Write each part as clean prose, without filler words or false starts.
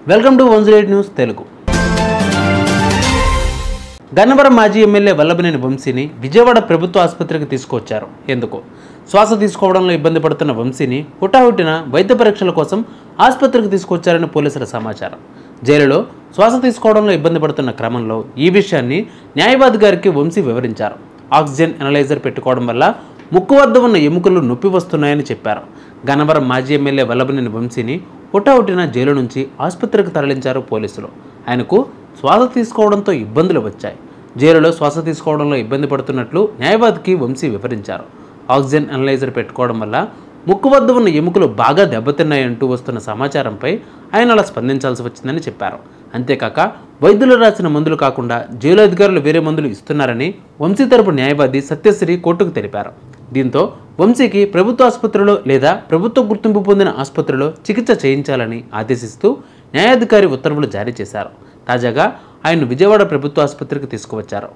Welcome to 108 news Telugu. Gannavaram మాజీ MLA Vallabhaneni వంశీని విజయవాడ ప్రభుత్వ ఆసుపత్రికి తీసుకొచ్చారు. ఎందుకు? శ్వాస తీసుకోవడంలో ఇబ్బంది పడుతున్న వంశీని హుటాహుటిన వైద్య పరీక్షల కోసం ఆసుపత్రికి తీసుకొచ్చారని పోలీసుల సమాచారం. జైలులో శ్వాస తీసుకోవడంలో ఇబ్బంది పడుతున్న క్రమంలో ఈ విషయాన్ని న్యాయవాది గారికి వంశీ వివరించారు. ఆక్సిజన్ ఎనలైజర్ పెట్టుకోవడం వల్ల ముక్కు వద్ద ఉన్న ఎముకలు నొప్పి వస్తున్నాయని చెప్పారు. గన్నవరం మాజీ ఎమ్మెల్యే వల్లభనేని వంశీని హుటాహుటిన జైలు నుంచి ఆసుపత్రికి తరలించారు పోలీసులు. ఆయనకు శ్వాస తీసుకోవడంతో ఇబ్బందులు వచ్చాయి. జైలులో శ్వాస తీసుకోవడంలో ఇబ్బంది పడుతున్నట్లు న్యాయవాదికి వంశీ వివరించారు. ఆక్సిజన్ అనలైజర్ పెట్టుకోవడం వల్ల ముక్కు వద్ద ఉన్న ఎముకలు బాగా దెబ్బతిన్నాయంటూ వస్తున్న సమాచారంపై ఆయన అలా స్పందించాల్సి వచ్చిందని చెప్పారు. అంతేకాక వైద్యులు రాసిన మందులు కాకుండా జైలు అధికారులు వేరే మందులు ఇస్తున్నారని వంశీ తరపు న్యాయవాది సత్యశ్రీ కోర్టుకు తెలిపారు. దీంతో వంశీకి ప్రభుత్వ ఆసుపత్రిలో లేదా ప్రభుత్వ గుర్తింపు పొందిన ఆసుపత్రిలో చికిత్స చేయించాలని ఆదేశిస్తూ న్యాయాధికారి ఉత్తర్వులు జారీ చేశారు. తాజాగా ఆయన్ను విజయవాడ ప్రభుత్వ ఆసుపత్రికి తీసుకువచ్చారు.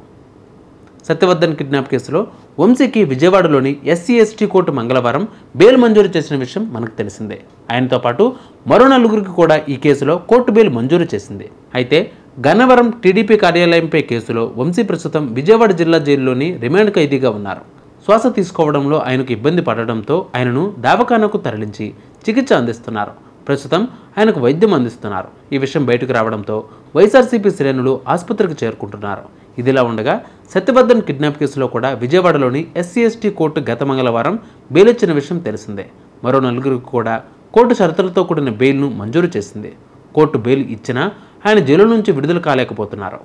సత్యవర్ధన్ కిడ్నాప్ కేసులో వంశీకి విజయవాడలోని SC/ST కోర్టు మంగళవారం బెయిల్ మంజూరు చేసిన విషయం మనకు తెలిసిందే. ఆయనతో పాటు మరో నలుగురికి కూడా ఈ కేసులో కోర్టు బెయిల్ మంజూరు చేసింది. అయితే గన్నవరం TDP కార్యాలయంపై కేసులో వంశీ ప్రస్తుతం విజయవాడ జిల్లా జైలులోని రిమాండ్ ఖైదీగా ఉన్నారు. శ్వాస తీసుకోవడంలో ఆయనకు ఇబ్బంది పడడంతో ఆయనను దవాఖానాకు తరలించి చికిత్స అందిస్తున్నారు. ప్రస్తుతం ఆయనకు వైద్యం అందిస్తున్నారు. ఈ విషయం బయటకు రావడంతో వైఎస్ఆర్సీపీ శ్రేణులు ఆసుపత్రికి చేరుకుంటున్నారు. ఇదిలా ఉండగా సత్యవర్ధన్ కిడ్నాప్ కేసులో కూడా విజయవాడలోని SC/ST కోర్టు గత మంగళవారం బెయిల్ ఇచ్చిన విషయం తెలిసిందే. మరో నలుగురికి కూడా కోర్టు షరతులతో కూడిన బెయిల్ను మంజూరు చేసింది. కోర్టు బెయిల్ ఇచ్చినా ఆయన జైలు నుంచి విడుదల కాలేకపోతున్నారు.